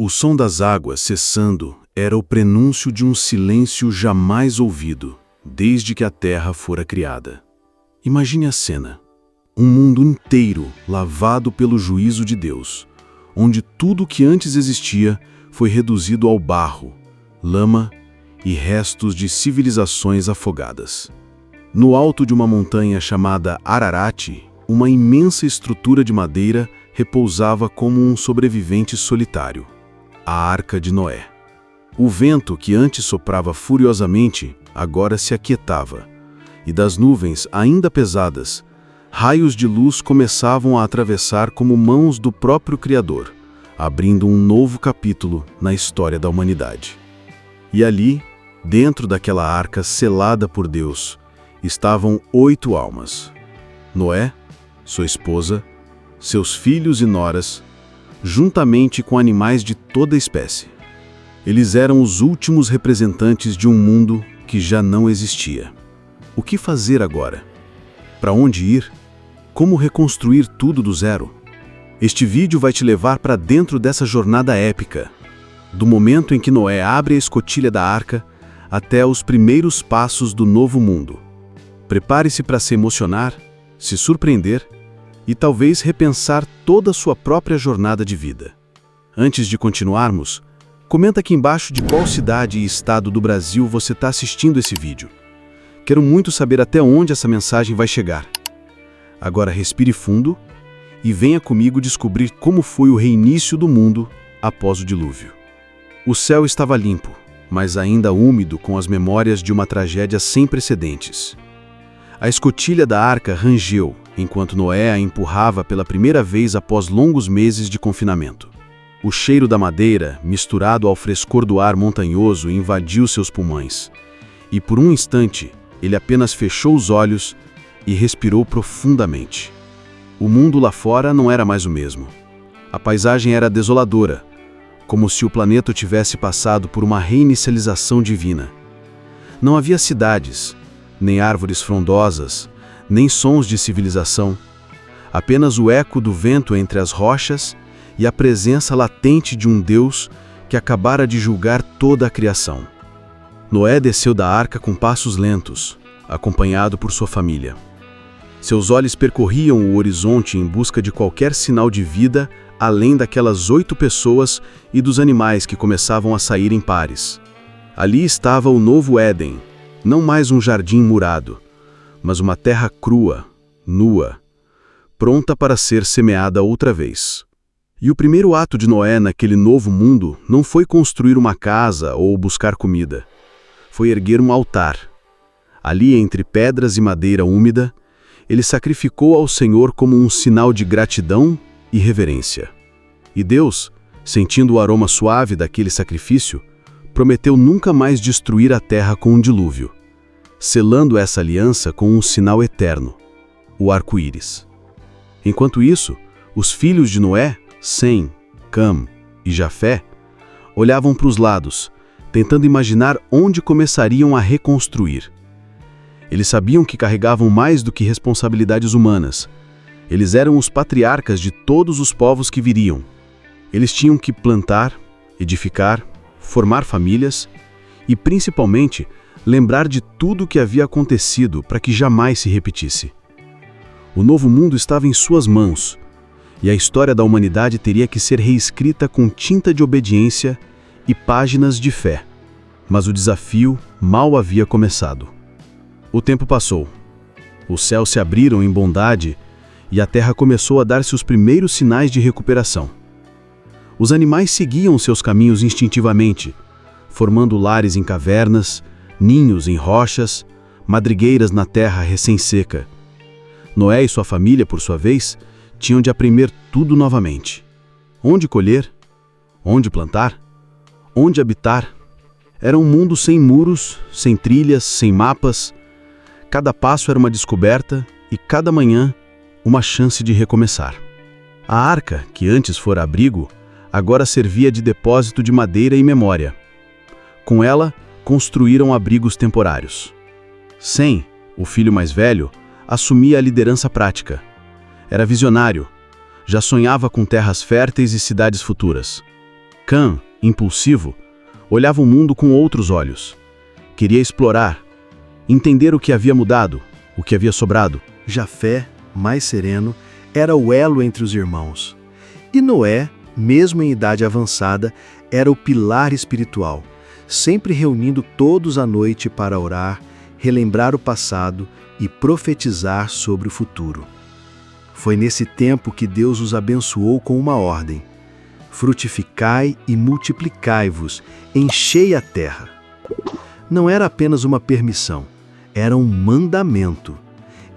O som das águas cessando era o prenúncio de um silêncio jamais ouvido, desde que a terra fora criada. Imagine a cena. Um mundo inteiro lavado pelo juízo de Deus, onde tudo o que antes existia foi reduzido ao barro, lama e restos de civilizações afogadas. No alto de uma montanha chamada Ararat, uma imensa estrutura de madeira repousava como um sobrevivente solitário, a Arca de Noé. O vento, que antes soprava furiosamente, agora se aquietava, e das nuvens ainda pesadas, raios de luz começavam a atravessar como mãos do próprio Criador, abrindo um novo capítulo na história da humanidade. E ali, dentro daquela arca selada por Deus, estavam 8 almas: Noé, sua esposa, seus filhos e noras, juntamente com animais de toda espécie. Eles eram os últimos representantes de um mundo que já não existia. O que fazer agora? Para onde ir? Como reconstruir tudo do zero? Este vídeo vai te levar para dentro dessa jornada épica, do momento em que Noé abre a escotilha da arca até os primeiros passos do novo mundo. Prepare-se para se emocionar, se surpreender e talvez repensar toda a sua própria jornada de vida. Antes de continuarmos, comenta aqui embaixo de qual cidade e estado do Brasil você está assistindo esse vídeo. Quero muito saber até onde essa mensagem vai chegar. Agora respire fundo e venha comigo descobrir como foi o reinício do mundo após o dilúvio. O céu estava limpo, mas ainda úmido com as memórias de uma tragédia sem precedentes. A escotilha da arca rangeu enquanto Noé a empurrava pela primeira vez após longos meses de confinamento. O cheiro da madeira, misturado ao frescor do ar montanhoso, invadiu seus pulmões. E por um instante, ele apenas fechou os olhos e respirou profundamente. O mundo lá fora não era mais o mesmo. A paisagem era desoladora, como se o planeta tivesse passado por uma reinicialização divina. Não havia cidades, nem árvores frondosas, nem sons de civilização, apenas o eco do vento entre as rochas e a presença latente de um Deus que acabara de julgar toda a criação. Noé desceu da arca com passos lentos, acompanhado por sua família. Seus olhos percorriam o horizonte em busca de qualquer sinal de vida além daquelas 8 pessoas e dos animais que começavam a sair em pares. Ali estava o novo Éden, não mais um jardim murado, mas uma terra crua, nua, pronta para ser semeada outra vez. E o primeiro ato de Noé naquele novo mundo não foi construir uma casa ou buscar comida. Foi erguer um altar. Ali, entre pedras e madeira úmida, ele sacrificou ao Senhor como um sinal de gratidão e reverência. E Deus, sentindo o aroma suave daquele sacrifício, prometeu nunca mais destruir a terra com um dilúvio, selando essa aliança com um sinal eterno, o arco-íris. Enquanto isso, os filhos de Noé, Sem, Cam e Jafé, olhavam para os lados, tentando imaginar onde começariam a reconstruir. Eles sabiam que carregavam mais do que responsabilidades humanas. Eles eram os patriarcas de todos os povos que viriam. Eles tinham que plantar, edificar, formar famílias e, principalmente, lembrar de tudo o que havia acontecido para que jamais se repetisse. O novo mundo estava em suas mãos, e a história da humanidade teria que ser reescrita com tinta de obediência e páginas de fé. Mas o desafio mal havia começado. O tempo passou. Os céus se abriram em bondade e a terra começou a dar seus primeiros sinais de recuperação. Os animais seguiam seus caminhos instintivamente, formando lares em cavernas, ninhos em rochas, madrigueiras na terra recém-seca. Noé e sua família, por sua vez, tinham de aprender tudo novamente. Onde colher? Onde plantar? Onde habitar? Era um mundo sem muros, sem trilhas, sem mapas. Cada passo era uma descoberta e cada manhã uma chance de recomeçar. A arca, que antes fora abrigo, agora servia de depósito de madeira e memória. Com ela, construíram abrigos temporários. Sem, o filho mais velho, assumia a liderança prática. Era visionário, já sonhava com terras férteis e cidades futuras. Cã, impulsivo, olhava o mundo com outros olhos. Queria explorar, entender o que havia mudado, o que havia sobrado. Jafé, mais sereno, era o elo entre os irmãos. E Noé, mesmo em idade avançada, era o pilar espiritual, sempre reunindo todos à noite para orar, relembrar o passado e profetizar sobre o futuro. Foi nesse tempo que Deus os abençoou com uma ordem: frutificai e multiplicai-vos, enchei a terra. Não era apenas uma permissão, era um mandamento.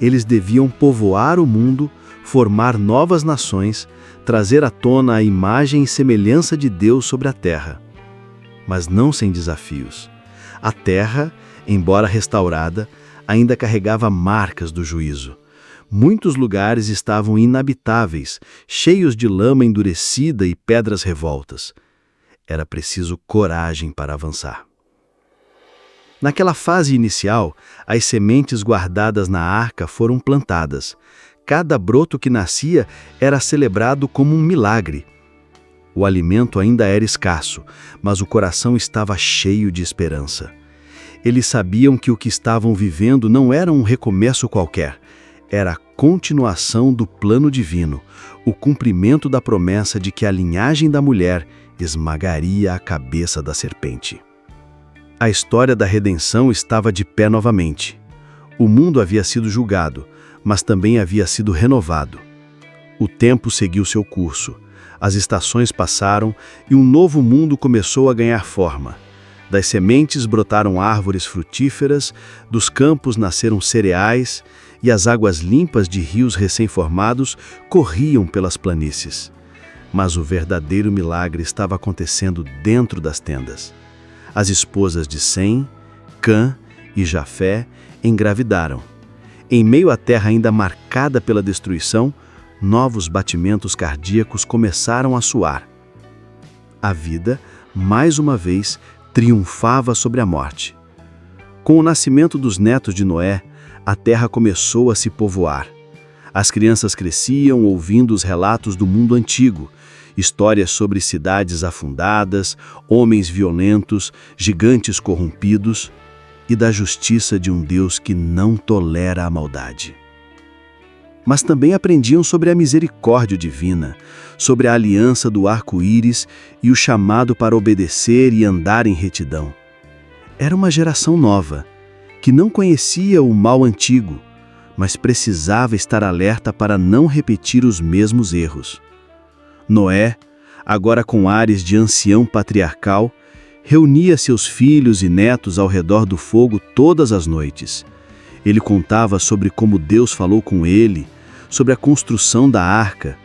Eles deviam povoar o mundo, formar novas nações, trazer à tona a imagem e semelhança de Deus sobre a terra. Mas não sem desafios. A terra, embora restaurada, ainda carregava marcas do juízo. Muitos lugares estavam inabitáveis, cheios de lama endurecida e pedras revoltas. Era preciso coragem para avançar. Naquela fase inicial, as sementes guardadas na arca foram plantadas. Cada broto que nascia era celebrado como um milagre. O alimento ainda era escasso, mas o coração estava cheio de esperança. Eles sabiam que o que estavam vivendo não era um recomeço qualquer, era a continuação do plano divino, o cumprimento da promessa de que a linhagem da mulher esmagaria a cabeça da serpente. A história da redenção estava de pé novamente. O mundo havia sido julgado, mas também havia sido renovado. O tempo seguiu seu curso, as estações passaram e um novo mundo começou a ganhar forma. Das sementes brotaram árvores frutíferas, dos campos nasceram cereais e as águas limpas de rios recém-formados corriam pelas planícies. Mas o verdadeiro milagre estava acontecendo dentro das tendas. As esposas de Sem, Cã e Jafé engravidaram. Em meio à terra ainda marcada pela destruição, novos batimentos cardíacos começaram a soar. A vida, mais uma vez, triunfava sobre a morte. Com o nascimento dos netos de Noé, a terra começou a se povoar. As crianças cresciam ouvindo os relatos do mundo antigo, histórias sobre cidades afundadas, homens violentos, gigantes corrompidos e da justiça de um Deus que não tolera a maldade. Mas também aprendiam sobre a misericórdia divina, sobre a aliança do arco-íris e o chamado para obedecer e andar em retidão. Era uma geração nova, que não conhecia o mal antigo, mas precisava estar alerta para não repetir os mesmos erros. Noé, agora com ares de ancião patriarcal, reunia seus filhos e netos ao redor do fogo todas as noites. Ele contava sobre como Deus falou com ele, sobre a construção da arca,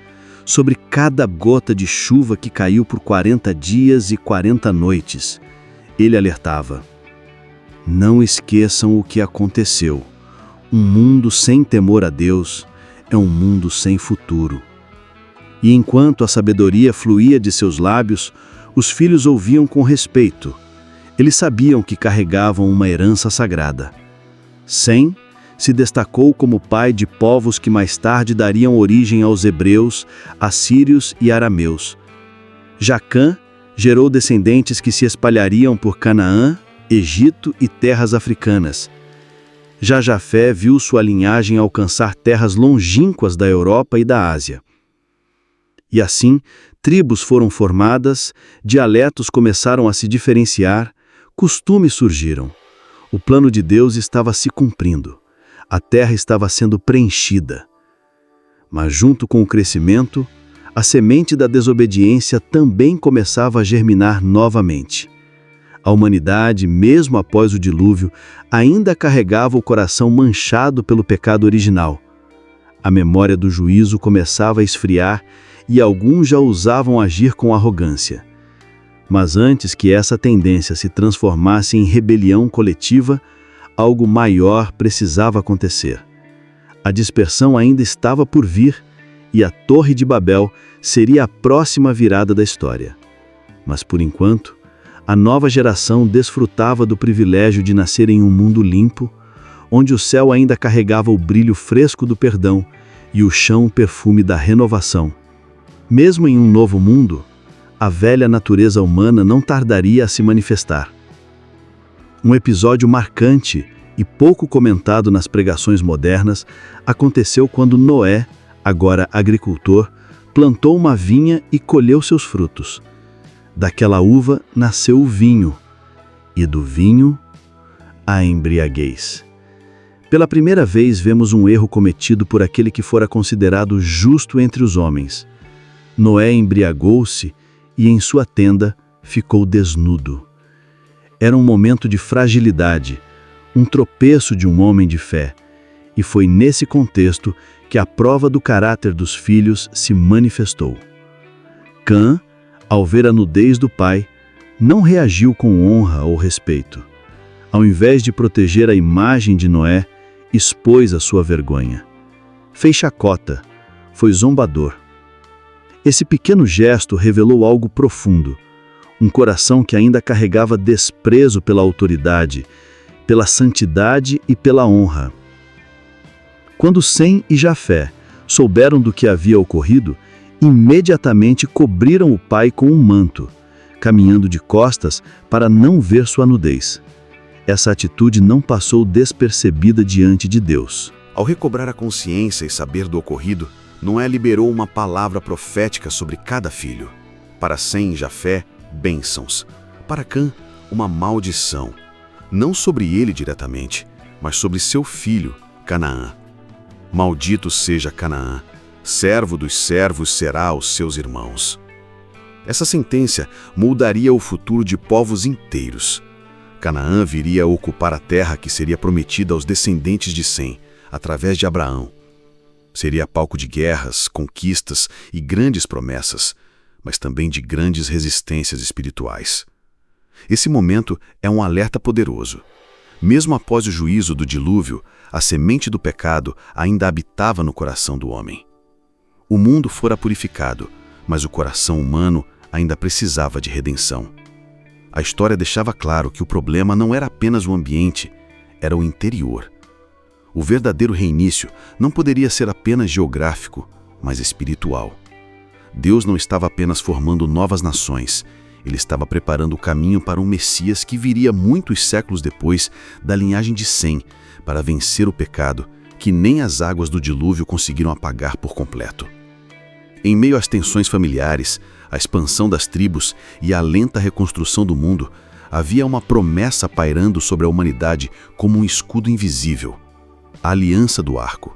sobre cada gota de chuva que caiu por 40 dias e 40 noites. Ele alertava: não esqueçam o que aconteceu. Um mundo sem temor a Deus é um mundo sem futuro. E enquanto a sabedoria fluía de seus lábios, os filhos ouviam com respeito. Eles sabiam que carregavam uma herança sagrada. Sem se destacou como pai de povos que mais tarde dariam origem aos hebreus, assírios e arameus. Jacã gerou descendentes que se espalhariam por Canaã, Egito e terras africanas. Já Jafé viu sua linhagem alcançar terras longínquas da Europa e da Ásia. E assim, tribos foram formadas, dialetos começaram a se diferenciar, costumes surgiram. O plano de Deus estava se cumprindo. A terra estava sendo preenchida. Mas junto com o crescimento, a semente da desobediência também começava a germinar novamente. A humanidade, mesmo após o dilúvio, ainda carregava o coração manchado pelo pecado original. A memória do juízo começava a esfriar e alguns já ousavam agir com arrogância. Mas antes que essa tendência se transformasse em rebelião coletiva, algo maior precisava acontecer. A dispersão ainda estava por vir e a Torre de Babel seria a próxima virada da história. Mas por enquanto, a nova geração desfrutava do privilégio de nascer em um mundo limpo, onde o céu ainda carregava o brilho fresco do perdão e o chão o perfume da renovação. Mesmo em um novo mundo, a velha natureza humana não tardaria a se manifestar. Um episódio marcante e pouco comentado nas pregações modernas aconteceu quando Noé, agora agricultor, plantou uma vinha e colheu seus frutos. Daquela uva nasceu o vinho, e do vinho, a embriaguez. Pela primeira vez vemos um erro cometido por aquele que fora considerado justo entre os homens. Noé embriagou-se e em sua tenda ficou desnudo. Era um momento de fragilidade, um tropeço de um homem de fé, e foi nesse contexto que a prova do caráter dos filhos se manifestou. Cã, ao ver a nudez do pai, não reagiu com honra ou respeito. Ao invés de proteger a imagem de Noé, expôs a sua vergonha. Fez chacota, foi zombador. Esse pequeno gesto revelou algo profundo, um coração que ainda carregava desprezo pela autoridade, pela santidade e pela honra. Quando Sem e Jafé souberam do que havia ocorrido, imediatamente cobriram o pai com um manto, caminhando de costas para não ver sua nudez. Essa atitude não passou despercebida diante de Deus. Ao recobrar a consciência e saber do ocorrido, Noé liberou uma palavra profética sobre cada filho. Para Sem e Jafé, bênçãos. Para Cã, uma maldição. Não sobre ele diretamente, mas sobre seu filho, Canaã. Maldito seja Canaã, servo dos servos será aos seus irmãos. Essa sentença moldaria o futuro de povos inteiros. Canaã viria a ocupar a terra que seria prometida aos descendentes de Sem, através de Abraão. Seria palco de guerras, conquistas e grandes promessas, mas também de grandes resistências espirituais. Esse momento é um alerta poderoso. Mesmo após o juízo do dilúvio, a semente do pecado ainda habitava no coração do homem. O mundo fora purificado, mas o coração humano ainda precisava de redenção. A história deixava claro que o problema não era apenas o ambiente, era o interior. O verdadeiro reinício não poderia ser apenas geográfico, mas espiritual. Deus não estava apenas formando novas nações, ele estava preparando o caminho para um Messias que viria muitos séculos depois da linhagem de Sem, para vencer o pecado, que nem as águas do dilúvio conseguiram apagar por completo. Em meio às tensões familiares, a expansão das tribos e a lenta reconstrução do mundo, havia uma promessa pairando sobre a humanidade como um escudo invisível: a aliança do arco.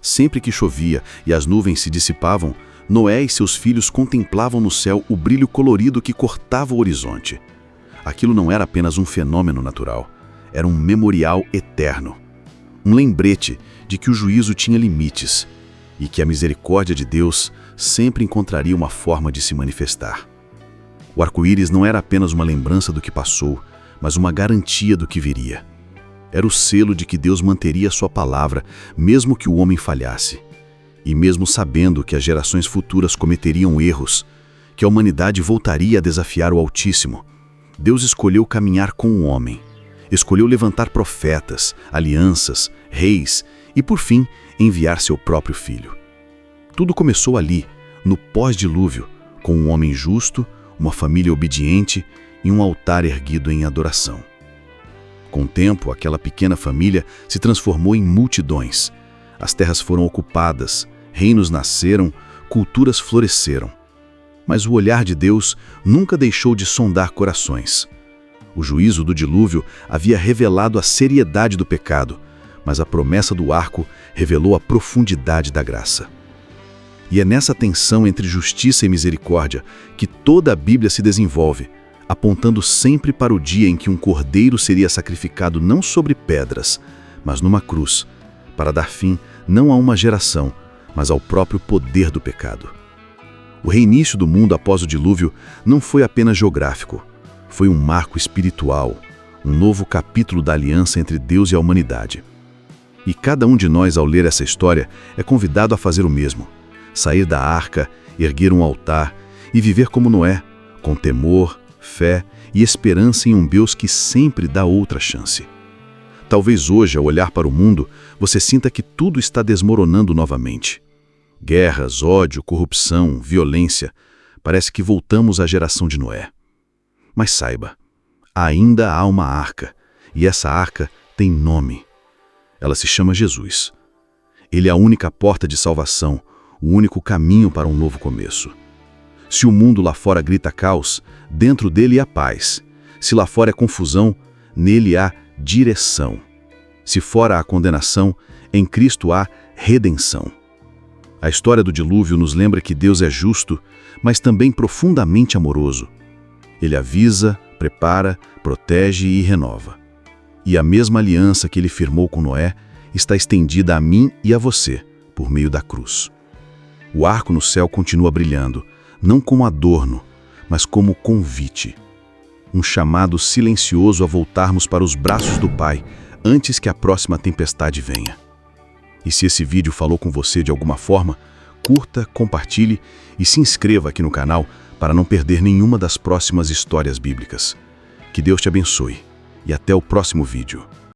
Sempre que chovia e as nuvens se dissipavam, Noé e seus filhos contemplavam no céu o brilho colorido que cortava o horizonte. Aquilo não era apenas um fenômeno natural, era um memorial eterno. Um lembrete de que o juízo tinha limites e que a misericórdia de Deus sempre encontraria uma forma de se manifestar. O arco-íris não era apenas uma lembrança do que passou, mas uma garantia do que viria. Era o selo de que Deus manteria sua palavra, mesmo que o homem falhasse. E mesmo sabendo que as gerações futuras cometeriam erros, que a humanidade voltaria a desafiar o Altíssimo, Deus escolheu caminhar com o homem. Escolheu levantar profetas, alianças, reis e, por fim, enviar seu próprio filho. Tudo começou ali, no pós-dilúvio, com um homem justo, uma família obediente e um altar erguido em adoração. Com o tempo, aquela pequena família se transformou em multidões. As terras foram ocupadas, reinos nasceram, culturas floresceram. Mas o olhar de Deus nunca deixou de sondar corações. O juízo do dilúvio havia revelado a seriedade do pecado, mas a promessa do arco revelou a profundidade da graça. E é nessa tensão entre justiça e misericórdia que toda a Bíblia se desenvolve, apontando sempre para o dia em que um cordeiro seria sacrificado não sobre pedras, mas numa cruz, para dar fim não a uma geração, mas ao próprio poder do pecado. O reinício do mundo após o dilúvio não foi apenas geográfico, foi um marco espiritual, um novo capítulo da aliança entre Deus e a humanidade. E cada um de nós, ao ler essa história, é convidado a fazer o mesmo: sair da arca, erguer um altar e viver como Noé, com temor, fé e esperança em um Deus que sempre dá outra chance. Talvez hoje, ao olhar para o mundo, você sinta que tudo está desmoronando novamente. Guerras, ódio, corrupção, violência. Parece que voltamos à geração de Noé. Mas saiba, ainda há uma arca, e essa arca tem nome. Ela se chama Jesus. Ele é a única porta de salvação, o único caminho para um novo começo. Se o mundo lá fora grita caos, dentro dele há paz. Se lá fora é confusão, nele há direção. Se fora há condenação, em Cristo há redenção. A história do dilúvio nos lembra que Deus é justo, mas também profundamente amoroso. Ele avisa, prepara, protege e renova. E a mesma aliança que ele firmou com Noé está estendida a mim e a você, por meio da cruz. O arco no céu continua brilhando, não como adorno, mas como convite. Um chamado silencioso a voltarmos para os braços do Pai antes que a próxima tempestade venha. E se esse vídeo falou com você de alguma forma, curta, compartilhe e se inscreva aqui no canal para não perder nenhuma das próximas histórias bíblicas. Que Deus te abençoe e até o próximo vídeo.